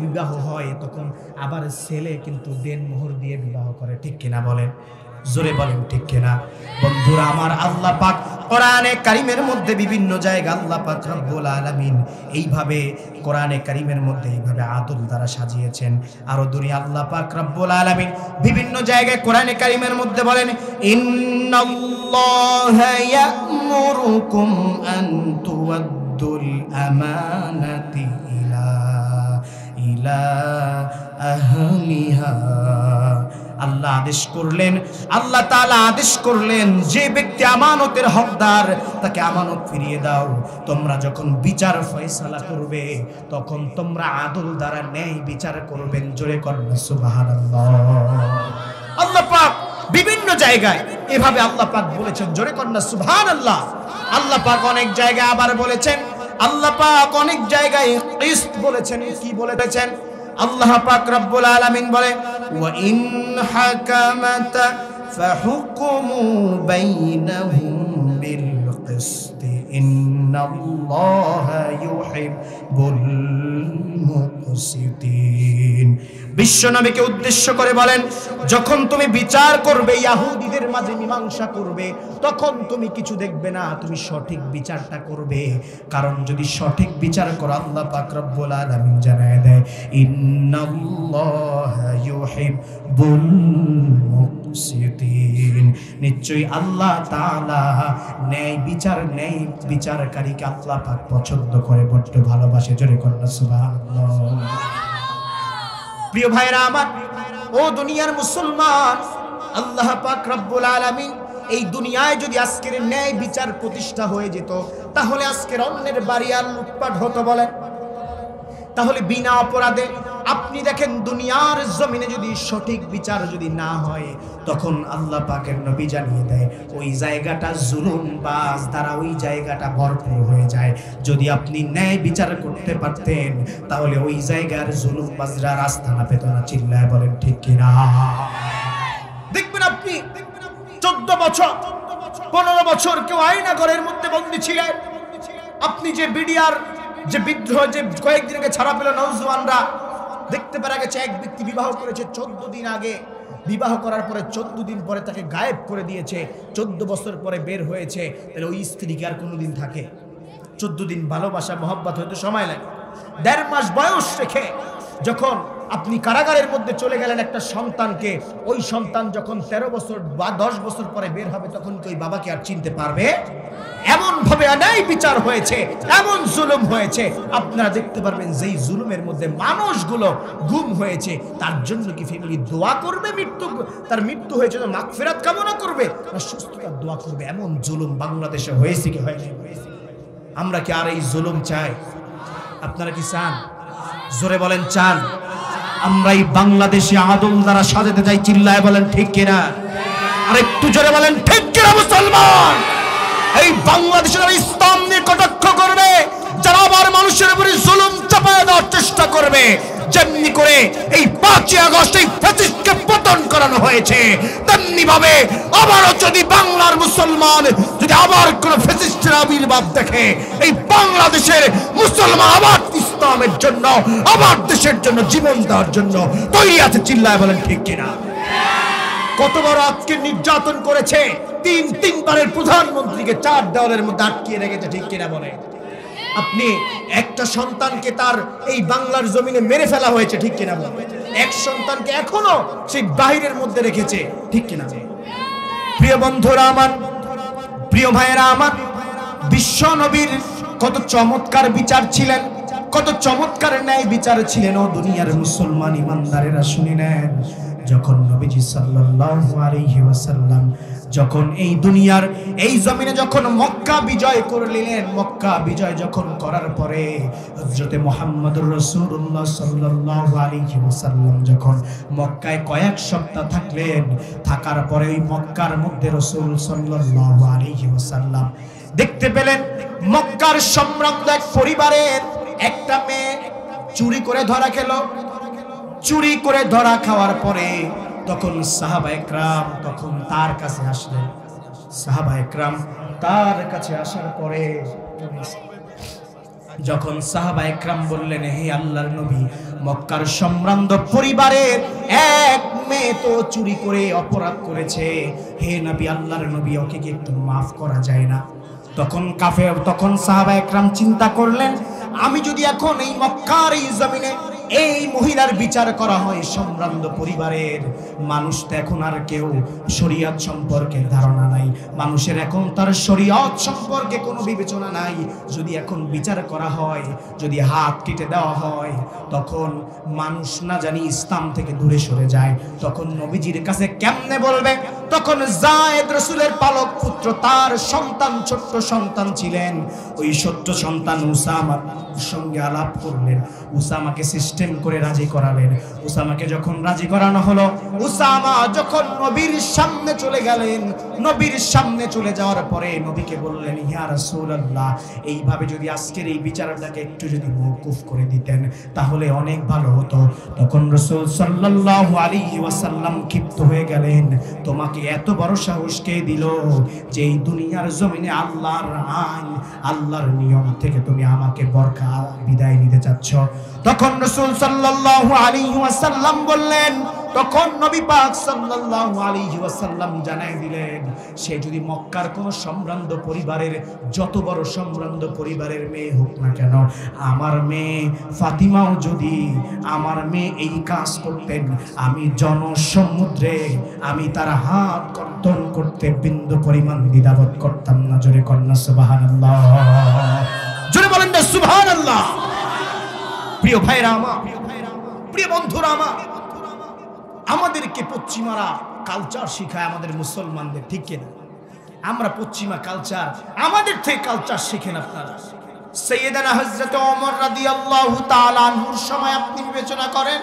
বিবাহ হয় তখন আবার ছেলে কিন্তু দেনমোহর দিয়ে বিবাহ করে, ঠিক কিনা বলেন? জোরে বলেন, ঠিক কিনা? বন্ধুরা আমার, আল্লাহ পাক কোরআনে কারীমের মধ্যে বিভিন্ন জায়গা আল্লাহ পাক রব্বুল আলামিন এইভাবে কোরআনে কারীমের মধ্যে এইভাবে আদল দ্বারা সাজিয়েছেন। আরো দূরে আল্লাহ পাক রব্বুল আলামিন বিভিন্ন জায়গায় কোরআনে কারীমের মধ্যে বলেন, ইন্নাল্লাহা ইয়া'মুরুকুম আন তুওয়াদ্দুল আমানাতি ইলা আহলিহা। আল্লাহ আদেশ করলেন, আল্লাহ তাআলা আদেশ করলেন, যে ব্যক্তি আমানতের হকদার তাকে আমানত ফিরিয়ে দাও। তোমরা যখন বিচার ফয়সালা করবে তখন তোমরা আদল দ্বারা ন্যায় বিচার করবেন। জোরে করুন সুবহানাল্লাহ। আল্লাহ পাক বিভিন্ন জায়গায় এভাবে আল্লাহ পাক বলেছেন, জোরে করুন সুবহানাল্লাহ। আল্লাহ পাক অনেক জায়গায় আবার বলেছেন, আল্লাহ পাক অনেক জায়গায় কিসত বলেছেন। কি বলেছেন? আল্লাহ পাক রব্বুল আলামিন বলে, ওয়া ইন হাকামাতা ফাহুকুমু বাইনাহুম বিল কিসতি ইন্নাল্লাহা ইউহিব্বুল মুকসিতিন। বিশ্বনবীকে উদ্দেশ্য করে বলেন, যখন তুমি বিচার করবে, ইহুদিদের মাঝে মীমাংসা করবে, তখন তুমি কিছু দেখবে না, তুমি সঠিক বিচারটা করবে। কারণ যদি সঠিক বিচার করো, আল্লাহ পাক রব্বুল আলামিন জানায় দেয়, ইন্নাল্লাহা ইউহিব্বুল মুকসিতিন। নিশ্চয়ই আল্লাহ তাআলা ন্যায় বিচারকারীকে আল্লাহ পাক পছন্দ করে, বড্ড ভালোবাসে। জোরে করুন সুবহানাল্লাহ। প্রিয় ভাইরা আমার, ও দুনিয়ার মুসলমান, আল্লাহ পাক রব্বুল আলামিন এই দুনিয়ায় যদি আজকের ন্যায় বিচার প্রতিষ্ঠা হয়ে যেত, তাহলে আজকের অন্যের বাড়ি আর লুটপাট হতো বলেন? তাহলে বিনা অপরাধে আপনি দেখেন, দুনিয়ার জমিনে যদি সঠিক বিচার যদি না হয়, তখন আল্লাহ পাকের নবী জানিয়ে দেয় ওই জায়গাটা জুলুমবাজ দ্বারা ওই জায়গাটা ভরপুর হয়ে যায়। যদি আপনি ন্যায় বিচার করতে পারতেন, তাহলে ওই জায়গার জুলুমবাজরা রাস্তা না পেত না। চিল্লায় বলেন ঠিক কিনা? দেখবেন আপনি 14 বছর 15 বছর কেউ আয়না ঘরের মধ্যে বন্দী ছিলেন। আপনি যে বিডিআর যে বিদ্রোহ যে কয়েকদিন আগে ছাড়া পেল নওজওয়ানরা, দেখতে পারা গেছে এক ব্যক্তি বিবাহ করেছে 14 দিন আগে, বিবাহ করার পরে 14 দিন পরে তাকে গায়েব করে দিয়েছে, 14 বছর পরে বের হয়েছে। তাহলে ওই স্ত্রীকে আর কোনোদিন থাকে? 14 দিন ভালোবাসা মহব্বত হয়তো সময় লাগে। 1.5 মাস বয়স রেখে যখন আপনি কারাগারের মধ্যে চলে গেলেন একটা সন্তানকে, ওই সন্তান যখন 13 বছর বা 10 বছর পরে বের হবে, তখন কি ওই বাবাকে আর চিনতে পারবে? এমন ভাবে অন্যায় বিচার হয়েছে, এমন জুলুম হয়েছে, আপনারা দেখতে পারবেন যেই জুলুমের মধ্যে মানুষগুলো গুম হয়েছে, তার জন্য কি ফ্যামিলি দোয়া করবে? তার মৃত্যু হয়েছে তো মাগফিরাত কামনা করবে না সুস্থতার দোয়া করবে? এমন জুলুম বাংলাদেশে হয়েছে কি হয়নি? আমরা কি আর এই জুলুম চাই? আপনারা কি চান? জোরে বলেন চান? আমরা এই বাংলাদেশে আদম দ্বারা সাজাতে চাই। চিল্লায় বলেন ঠিক কিনা? আর একটু জোরে বলেন ঠিক কিনা মুসলমান? এই বাংলাদেশের ইসলাম নিয়ে কটাক্ষ করবে, যারা আবার মানুষের উপরে জুলুম চাপায় দেওয়ার চেষ্টা করবে, যেমনি করে এই 5ই আগস্ট এই ফ্যাসিস্টকে পতন করানো হয়েছে, তেমনি ভাবে আবারও যদি বাংলার মুসলমান যদি আবার কোন ফ্যাসিস্টের আবির্ভাব দেখে, এই বাংলাদেশের মুসলমান আবার ইসলামের জন্য, আবার দেশের জন্য জীবন দেওয়ার জন্য তৈরি আছে। চিল্লায় বলেন ঠিক কিনা? কত বড় আজকে নির্যাতন করেছে, তিনবারের প্রধানমন্ত্রীকে 4 দেওয়ালের মধ্যে আটকিয়ে রেখেছে। ঠিক কিনা বলে? আপনি একটা সন্তানকে তার এই বাংলার জমিনে মেরে ফেলা হয়েছে। ঠিক কিনা বলে? এক সন্তানকে এখনো সেই বাহিরের মধ্যে রেখেছে। ঠিক কিনা? প্রিয় বন্ধুরা আমার, প্রিয় ভাইয়েরা আমার, বিশ্ব নবীর কত চমৎকার বিচার ছিলেন, কত চমৎকার ন্যায় বিচার ছিলেন। ও দুনিয়ার মুসলমান ইমানদারেরা শুনে নেন, যখন নবীজি সাল্লাল্লাহু আলাইহি ওয়াসাল্লাম যখন এই দুনিয়ার এই জমিনে যখন মক্কা বিজয় করলেন, মক্কা বিজয় যখন করার পরে হযরতে মুহাম্মদুর রাসূলুল্লাহ সাল্লাল্লাহু আলাইহি ওয়াসাল্লাম যখন মক্কায় কয়েক সপ্তাহ থাকলেন, থাকার পরে ওই মক্কার মধ্যে রাসূল সাল্লাল্লাহু আলাইহি ওয়াসাল্লাম দেখতে পেলেন মক্কার সম্ভ্রান্ত এক পরিবারের একটা মেয়ে চুরি করে ধরা খেল। চুরি করে ধরা খাওয়ার পরে তখন সাহাবায়ে কেরাম তখন তার কাছে আসলেন। সাহাবায়ে কেরাম তার কাছে আসার পরে যখন সাহাবায়ে কেরাম বললেন, হে আল্লাহর নবী, মক্কার সম্ভ্রান্ত পরিবারের এক মেয়ে তো চুরি করে অপরাধ করেছে, হে নবী, আল্লাহর নবী, ওকে কি একটু মাফ করা যায় না? তখন সাহাবায়ে কেরাম চিন্তা করলেন, আমি যদি এখন এই মক্কার এই জমিনে এই মহিলার বিচার করা হয়, সম্ভ্রান্ত পরিবারের মানুষ তো এখন আর কেউ শরীয়ত সম্পর্কে ধারণা নাই, মানুষের এখন তার শরীয়ত সম্পর্কে কোনো বিবেচনা নাই। যদি এখন বিচার করা হয়, যদি হাত কেটে দেওয়া হয়, তখন মানুষ না জানি ইসলাম থেকে দূরে সরে যায়। তখন নবীজির কাছে কেমনে বলবে? তখন যায়েদ রাসূলের পালক পুত্র, তার সন্তান, ছোট্ট সন্তান ছিলেন, ওই ছোট্ট সন্তান উসামার সঙ্গে আলাপ করলেন। উসামাকে সৃষ্টি সিস্টেম করে রাজি করালেন। উসামাকে যখন রাজি করানো হলো, উসামা যখন নবীর সামনে চলে গেলেন, নবীর সামনে চলে যাওয়ার পরে নবীকে বললেন, ইয়া রাসূলুল্লাহ, এইভাবে যদি আজকের এই বিচারটাকে একটু যদি মওকুফ করে দিতেন তাহলে অনেক ভালো হতো। তখন রাসূল সাল্লাল্লাহু আলাইহি ওয়াসাল্লাম ক্ষিপ্ত হয়ে গেলেন, তোমাকে এত বড় সাহস কে দিল যে এই দুনিয়ার জমিনে আল্লাহর আইন, আল্লাহর নিয়ম থেকে তুমি আমাকে বরখা বিদায় নিতে চাচ্ছ? তখন রাসূল সাল্লাল্লাহু আলাইহি ওয়াসাল্লাম বললেন, তখন নবী পাক সাল্লাল্লাহু আলাইহি ওয়াসাল্লাম জানাই দিলেন, সে যদি মক্কার কোন সম্ভ্রান্ত পরিবারের, যত বড় সম্ভ্রান্ত পরিবারের মেয়ে হোক না কেন, আমার মেয়ে ফাতিমাও যদি আমার মেয়ে এই কাজ করতেন, আমি জনসমুদ্রে আমি তার হাত কর্তন করতে বিন্দু পরিমাণ দ্বিধাবোধ করতাম না। জোরে কন্যা সুবহানাল্লাহ, জোরে বলেন না সুবহানাল্লাহ। প্রিয় ভাইরা আমার, প্রিয় বন্ধুরা আমার, আমাদেরকে পশ্চিমারা কালচার শিখায় আমাদের মুসলমানদের, ঠিক কিনা? আমরা পশ্চিমা কালচার, আমাদের থেকে কালচার শিখেন আপনারা। সাইয়েদানা হযরত ওমর রাদিয়াল্লাহু তাআলা আনহুর সময় আপনি বিবেচনা করেন,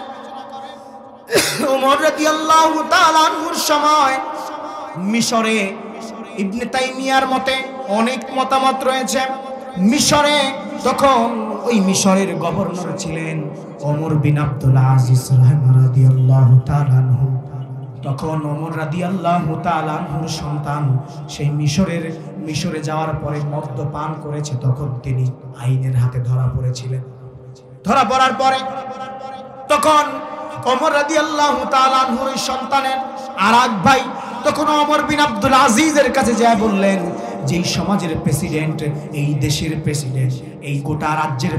ওমর রাদিয়াল্লাহু তাআলা আনহুর সময় মিশরে ইবনে তাইমিয়ার মতে অনেক মতামত রয়েছে। মিশরে তখন ওই মিশরের গভর্নর ছিলেন ওমর বিন আব্দুল আজিজ রাদিয়াল্লাহু তাআলা আনহু। তখন ওমর রাদিয়াল্লাহু তাআলা আনহুর সন্তান সেই মিশরে যাওয়ার পরে মদ্যপান করেছে, তখন তিনি আইনের হাতে ধরা পড়েছিলেন। ধরা পড়ার পরে তখন ওমর রাদিয়াল্লাহু তাআলা আনহুর সন্তানের আরেক ভাই তখন ওমর বিন আব্দুল আজিজের কাছে যায় বললেন, যেই সমাজের প্রেসিডেন্ট, এই দেশের প্রেসিডেন্ট, এই গোটা রাজ্যের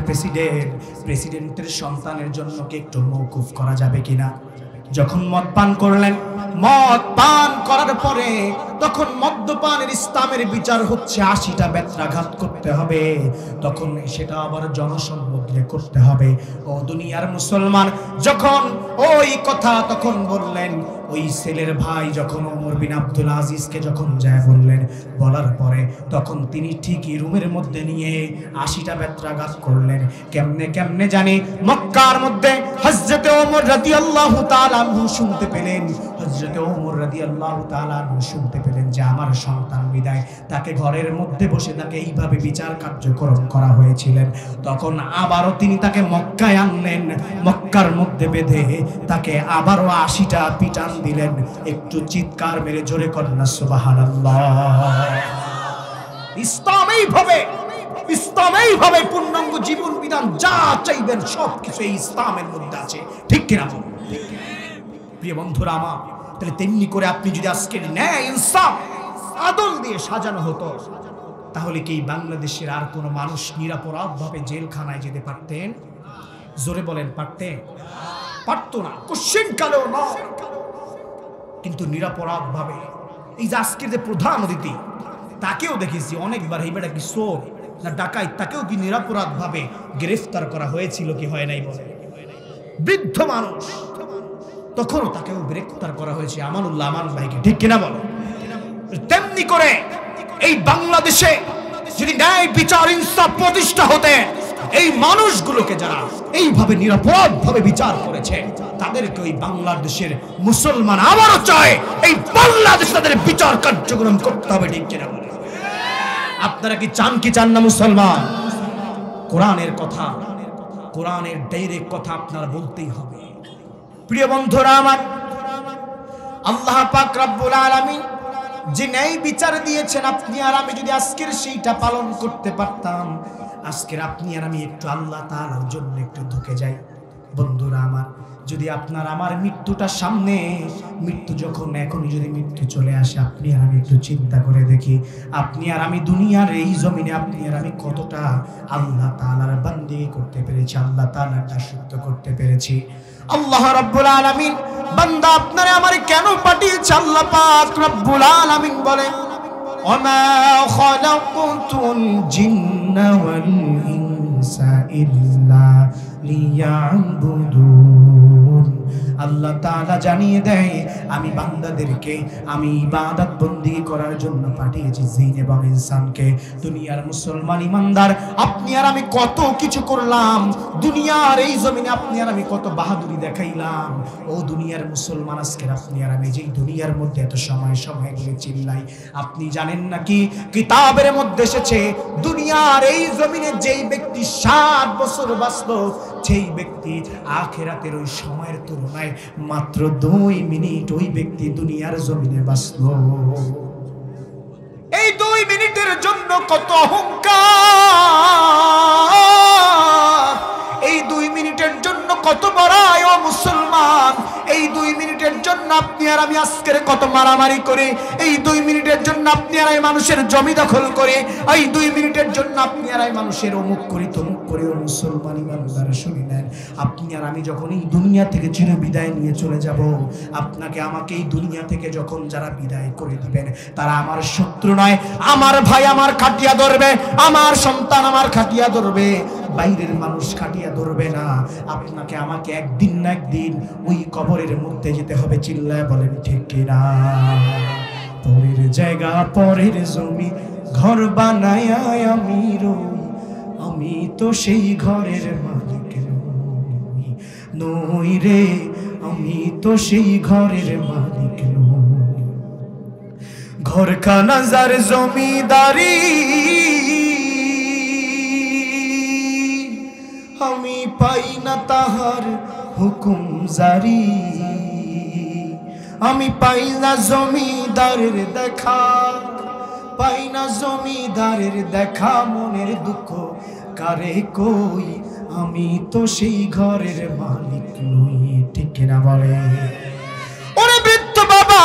প্রেসিডেন্টের সন্তানের জন্য কি একটু মওকুফ করা যাবে কিনা? যখন মদ পান করলেন, মদ পান করার পরে তখন মদ্যপানের ইসলামের বিচার হচ্ছে 80টা বেত্রাঘাত করতে হবে, তখন সেটা আবার জনসমুদ্রে করতে হবে। ও দুনিয়ার মুসলমান, যখন ওই কথা তখন বললেন, ওই ছেলের ভাই যখন ওমর বিন আব্দুল আজিজকে যখন যায় বললেন, বলার পরে তখন তিনি ঠিকই রুমের মধ্যে নিয়ে 80টা বেত্রাঘাত করলেন। কেমনে জানি মক্কার মধ্যে হযরত ওমর রাদিয়াল্লাহু তাআলা আনহু শুনতে পেলেন, হযরত ওমর রাদিয়াল্লাহু তাআলা আনহু শুনতে পেলেন যে আমার সন্তান বিদায়, তাকে ঘরের মধ্যে বসে তাকে এইভাবে বিচার কার্যক্রম করা হয়েছিলেন। তখন আবারও তিনি তাকে মক্কায় আনলেন, মক্কার মধ্যে বেঁধে তাকে আবারও 80টা পিটান দিলেন। একটু চিৎকার মেরে জোরে কন্যা সুবহানাল্লাহ। ইসলাম এইভাবে পূর্ণাঙ্গ জীবন বিধান, যা চাইবেন সবকিছু এই ইসলামের মধ্যে আছে, ঠিক কিনা? প্রিয় বন্ধুরা আমার, তাহলে তেমনি করে আপনি যদি আজকের ন্যায় ইনসাফ আদল দিয়ে সাজানো হতো, তাহলে কি বাংলাদেশের আর কোনো মানুষ নিরাপরাধভাবে জেলখানায় যেতে পারতেন? জোরে বলেন, পারতেন? পারতো না, কোশ্চেন কালেও না। কিন্তু নিরাপরাধভাবে এই যে আজকের যে প্রধান অতিথি, তাকেও দেখেছি অনেকবার, এই বেটা কি চোর না ডাকাই, তাকেও কি নিরাপরাধভাবে গ্রেফতার করা হয়েছিল কি হয় নাই? বলে বৃদ্ধ মানুষ, তখনও তাকেও গ্রেফতার করা হয়েছে, আমানুল্লাহ আমান ভাইকে, ঠিক কিনা বলো? তেমনি করে এই বাংলাদেশে যদি ন্যায় বিচার ইনসাফ প্রতিষ্ঠা হতে, এই মানুষগুলোকে যারা এইভাবে নিরাপরাধভাবে বিচার করেছে, তাদেরকে ওই বাংলাদেশের মুসলমান আবারও চায় এই বাংলাদেশে তাদের বিচার কার্যক্রম করতে হবে, ঠিক কিনা বলে? আপনারা কি চান না মুসলমান? কোরআনের কথা, কোরআনের ডাইরেক্ট কথা আপনারা বলতেই হবে। প্রিয় বন্ধুরা আমার, আল্লাহ পাক রব্বুল আলামিন যে ন্যায় বিচার দিয়েছেন, আপনি আর আমি যদি আজকের সেইটা পালন করতে পারতাম, আজকের আপনি আর আমি একটু আল্লাহ তাআলার জন্য একটু ঢুকে যাই। বন্ধুরা আমার, যদি আপনার আমার মৃত্যুটা সামনে, মৃত্যু যখন এখনই যদি মৃত্যু চলে আসে, আপনি আর আমি একটু চিন্তা করে দেখি, আপনি আর আমি দুনিয়ার এই জমিনে আপনি আর আমি কতটা আল্লাহ তাআলার বান্দেগি করতে পেরেছি, আল্লাহ তাআলার দাসত্ব করতে পেরেছি। আল্লাহ রাব্বুল আলামিন বান্দা আপনারে আমারে কেন পাঠিয়েছে? আল্লাহ পাক রব্বুল আলামিন বলে, ওমা খালাকতুল জিন্না ওয়াল ইনসা ইল্লা লিয়াবুদুন। আল্লাহ তাআলা জানিয়ে দেয় আমি বান্দাদেরকে আমি ইবাদত বন্দেগী করার জন্য পাঠিয়েছি জিন এবং ইনসানকে। দুনিয়ার মুসলমান ইমানদার আপনি আর আমি কত কিছু করলাম, দুনিয়ার এই জমিনে আপনি আর আমি কত বাহাদুরি দেখাইলাম। ও দুনিয়ার মুসলমান, আজকের আপনি আর আমি যেই দুনিয়ার মধ্যে এত সময় করে চিল্লাই, আপনি জানেন নাকি কিতাবের মধ্যে এসেছে দুনিয়ার এই জমিনে যেই ব্যক্তি 60 বছর বাঁচলো, সেই ব্যক্তি আখিরাতের ওই সময়ের তুলনায় মাত্র 2 মিনিট ওই ব্যক্তি দুনিয়ার জমিনে বাঁচলো। এই 2 মিনিটের জন্য কত অহংকার, এই 2 মিনিটের জন্য কত বড়াই। ও মুসলমান, এই 2 মিনিটের জন্য আপনি আর আমি আজকের কত মারামারি করে, এই 2 মিনিটের জন্য আপনি আর আমি মানুষের জমি দখল করে, এই 2 মিনিটের জন্য আপনি আর আমি মানুষের অমুক করি তমুক করে। ও মুসলমান ইমানদার শুনে নেন, আপনি আর আমি যখন এই দুনিয়া থেকে চির বিদায় নিয়ে চলে যাব, আপনাকে আমাকে এই দুনিয়া থেকে যখন যারা বিদায় করে দিবেন তারা আমার শত্রু নয়, আমার ভাই আমার খাটিয়া ধরবে, আমার সন্তান আমার খাটিয়া ধরবে, বাইরের মানুষ খাটিয়া ধরবে না। আপনাকে আমাকে একদিন না একদিন ওই কবরের মধ্যে যেতে হবে। চিল্লায় বলেন ঠিক কিনা? পরের জায়গা পরের জমি ঘর বানায় আমি রই, আমি তো সেই ঘরের মালিক নই রে, আমি তো সেই ঘরের মালিক নই। ঘরখানা যার জমিদারি আমি পাই না তাহার হুকুম জারি, আমি পাই না জমিদারের দেখা, পাই না জমিদারের দেখা, মনের দুঃখ কারে কই, আমি তো সেই ঘরের মালিক নই। ঠিক কিনা বলে? ওরে বৃদ্ধ বাবা,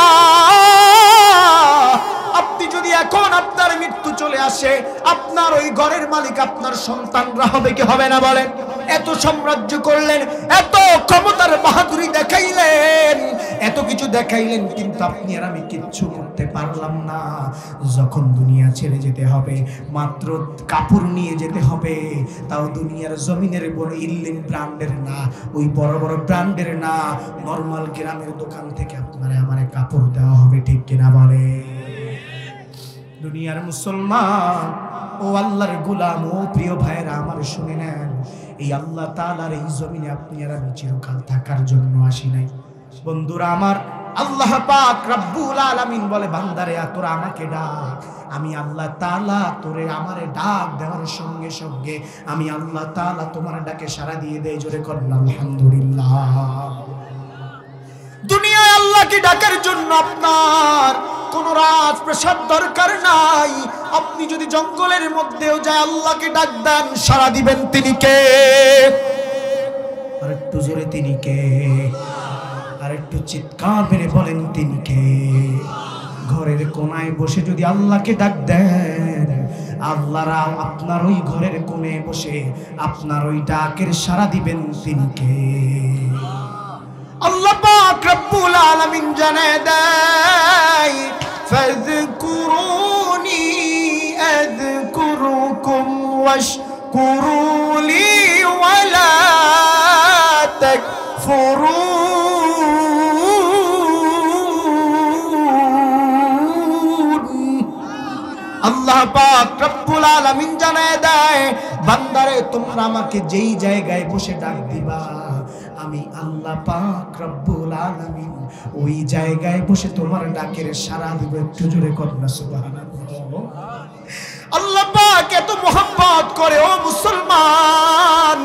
আপনি যদি এখন আপনার মৃত্যু চলে আসে, আপনার ওই ঘরের মালিক আপনার সন্তানরা হবে কি হবে না বলেন? এত সাম্রাজ্য করলেন, এত ক্ষমতার বাহাদুরি দেখাইলেন, এত কিছু দেখাইলেন, কিন্তু আপনি আর আমি কিচ্ছু করতে পারলাম না। যখন দুনিয়া ছেড়ে যেতে হবে, মাত্র কাপড় নিয়ে যেতে হবে, তাও দুনিয়ার জমিনের বড় ইল্লিন ব্র্যান্ডের না, ওই বড় বড় ব্র্যান্ডের না, নরমাল গ্রামের দোকান থেকে আপনারে আমারে কাপড় দেওয়া হবে। ঠিক কিনা বলে? দুনিয়ার মুসলমান, ও আল্লাহর গোলাম, ও প্রিয় ভাইরা আমার শুনে নেন, এই আল্লাহ তাআলার এই জমিনে আপনি আর আমি চিরকাল থাকার জন্য আসি নাই। বন্ধুরা আমার, আল্লাহ পাক রব্বুল আলামিন বলে, বান্দারে তোরা আমাকে ডাক, আমি আল্লাহ তাআলা তোরে আমারে ডাক দেওয়ার সঙ্গে সঙ্গে আমি আল্লাহ তাআলা তোমার ডাকে সাড়া দিয়ে দেই। জোরে করুন আলহামদুলিল্লাহ। দুনিয়ায় আল্লাহকে ডাকার জন্য আপনার কোন রাজপ্রাসাদ দরকার নাই। আপনি যদি জঙ্গলের মধ্যেও যায় আল্লাহকে ডাক দেন, সাড়া দিবেন তিনি কে? আর একটু জোরে তিনি কে? আর একটু চিৎকার মেরে বলেন তিনি কে? ঘরের কোনায় বসে যদি আল্লাহকে ডাক দেন, আল্লাহরা আপনার ওই ঘরের কোণে বসে আপনার ওই ডাকের সাড়া দিবেন তিনি কে? আল্লাহ পাক রব্বুল আলামিন জানায় দেয়, ফাযকুরুনি আযকুরুকুম ওয়াশকুরুলি ওয়ালা তাকফুরুন। আল্লাহ পাক রব্বুল আলামিন জানায় দেয়, বান্দারে তোমরা আমাকে যেই জায়গায় বসে ডাক দিবা, আমি আল্লাহ পাক রব্বুল আলামিন ওই জায়গায় বসে তোমার ডাকের সাড়া দিব। একটু জোরে করুন সুবহানাল্লাহ। আল্লাহ পাক এত মোহাব্বত করে। ও মুসলমান,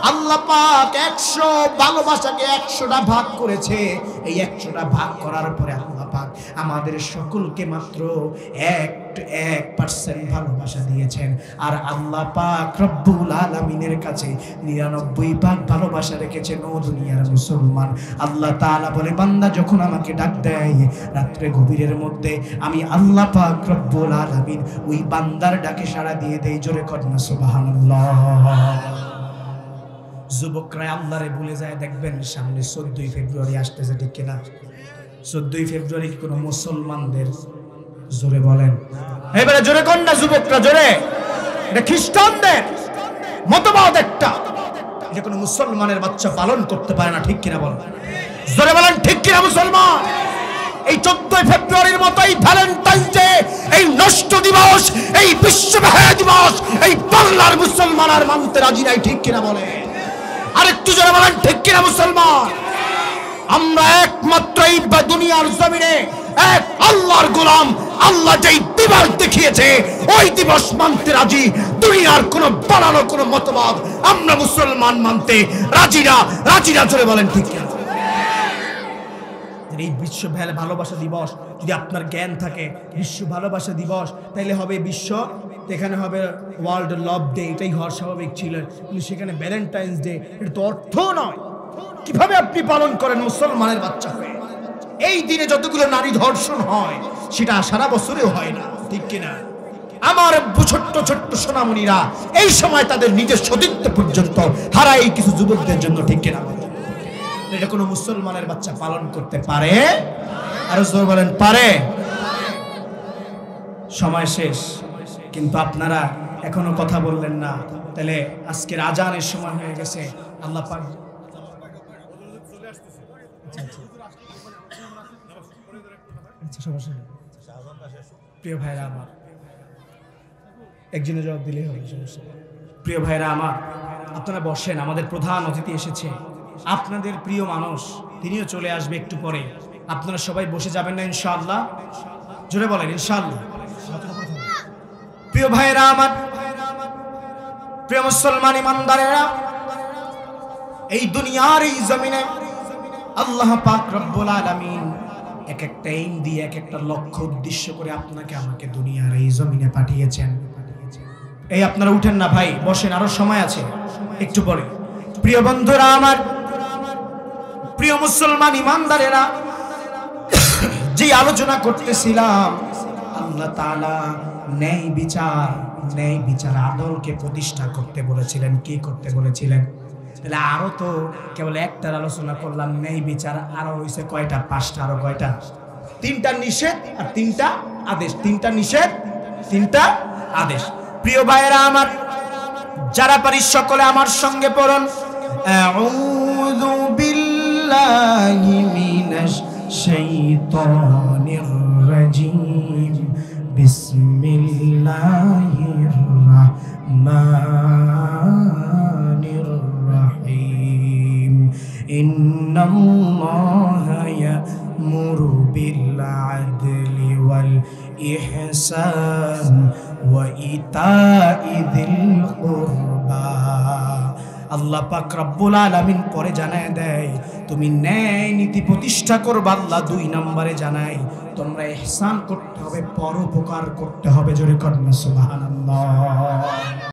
আল্লাহ পাক 100 ভালোবাসাকে 100টা ভাগ করেছে। এই 100টা ভাগ করার পরে আল্লাহ পাক আমাদের সকলকে মাত্র 1% ভালোবাসা দিয়েছেন। আর আল্লাহ পাক রব্বুল আলামিনের কাছে 99 ভালোবাসা রেখেছেন। ও দুনিয়ার মুসলমান, আল্লাহ তাআলা বলে, বান্দা যখন আমাকে ডাক দেয় রাত্রে গভীরের মধ্যে, আমি আল্লাহ পাক রব্বুল আলামিন ওই বান্দার ডাকে সাড়া দিয়ে দেই। জোরে করুন সুবহানাল্লাহ। যুবকরা আল্লাহরে ভুলে যায়। দেখবেন সামনে 14ই ফেব্রুয়ারি আসতেছে, ঠিক কিনা? 14ই ফেব্রুয়ারি কোন মুসলমানদের, জোরে বলেন, এবারে জোরে কোন না যুবকরা জোরে, এটা খ্রিস্টানদের মতবাদ একটা, এটা কোন মুসলমানের বাচ্চা পালন করতে পারে না, ঠিক কিনা বলেন? জোরে বলেন ঠিক কিনা মুসলমান? এই 14 ফেব্রুয়ারির মতো এই ভ্যালেন্টাইন ডে, এই নষ্ট দিবস, এই বিশ্ব বিহার দিবস এই বাংলার মুসলমান আর মানতে রাজি নাই, ঠিক কিনা বলে? আরেকটু জোরে বলেন ঠিক কিনা মুসলমান? আমরা একমাত্র এই দুনিয়ার জমিনে এক আল্লাহর গোলাম। আল্লাহ যেই দিবস দেখিয়েছে ওই দিবস মানতে রাজি। দুনিয়ার কোন বানানো কোন মতবাদ আমরা মুসলমান মানতে রাজি না। রাজিরা জোরে বলেন ঠিক কিনা? এই বিশ্ব ভালোবাসা দিবস যদি আপনার জ্ঞান থাকে, বিশ্ব ভালোবাসা দিবস, তাইলে হবে বিশ্ব, এখানে হবে ওয়ার্ল্ড লাভ ডে, এটাই হওয়ার স্বাভাবিক ছিল। কিন্তু সেখানে ভ্যালেন্টাইন্স ডে, এটা তো অর্থ নয়। কিভাবে আপনি পালন করেন মুসলমানের বাচ্চা হয়ে? এই দিনে যতগুলো নারী ধর্ষণ হয় সেটা সারা বছরেও হয় না, ঠিক কিনা? আমার ছোট্ট ছোট্ট সোনামণিরা এই সময় তাদের নিজের সতীত্ব পর্যন্ত হারায় এই কিছু যুবকদের জন্য, ঠিক কিনা? এটা কোনো মুসলমানের বাচ্চা পালন করতে পারে? আরো জোর বলেন, পারে? সময় শেষ, কিন্তু আপনারা এখনো কথা বললেন না। তাহলে আজকের আজানের সময় হয়ে গেছে। আল্লাহ পাক প্রিয় ভাইরা আমার, একজনের জবাব দিলেই হবে, সমস্যা। প্রিয় ভাইরা আমার, আপনারা বসেন, আমাদের প্রধান অতিথি এসেছে, আপনাদের প্রিয় মানুষ, তিনিও চলে আসবে একটু পরে। আপনারা সবাই বসে যাবেন না ইনশাআল্লাহ? জোরে বলেন ইনশাআল্লাহ। প্রিয় ভাইরা আমার, প্রিয় মুসলমান ইমানদারেরা, এই দুনিয়ার এই জমিনে আল্লাহ পাক রব্বুল আলামিন এক একটা এইম দিয়ে, এক একটা লক্ষ্য উদ্দেশ্য করে আপনাকে আমাকে দুনিয়ার এই জমিনে পাঠিয়েছেন। এই আপনারা উঠেন না ভাই, বসেন, আরো সময় আছে, একটু পরে। প্রিয় বন্ধুরা আমার, প্রিয় মুসলমান ইমানদারেরা, যে আলোচনা করতেছিলাম, আল্লাহ তাআলা ন্যায় বিচার আদলকে প্রতিষ্ঠা করতে বলেছিলেন। কি করতে বলেছিলেন? তাহলে আরো তো কেবল একটার আলোচনা করলাম, ন্যায় বিচার। আরো হয়েছে কয়টা? 5টা। আরো কয়টা? 3টা নিষেধ আর 3টা আদেশ। 3টা নিষেধ, 3টা আদেশ। প্রিয় ভাইরা আমার, যারা পারি সকলে আমার সঙ্গে পড়ুন, আউযু বিল্লাহি মিনাশ শাইতানির রাজিম, বিসমিল্লাহির রাহমানির রাহিম। ইন্নাল্লাহা ইয়া'মুরু বিল আদলি ওয়াল ইহসান ওয়া ইতা'i যিল কুরবা। আল্লাহ পাক রব্বুল আলামিন পরে জানায় দেয়, তুমি ন্যায় নীতি প্রতিষ্ঠা করবা। আল্লাহ 2 নম্বরে জানায়, তোমরা ইহসান করতে হবে, পরোপকার করতে হবে। জোরে কর না সুবহানাল্লাহ।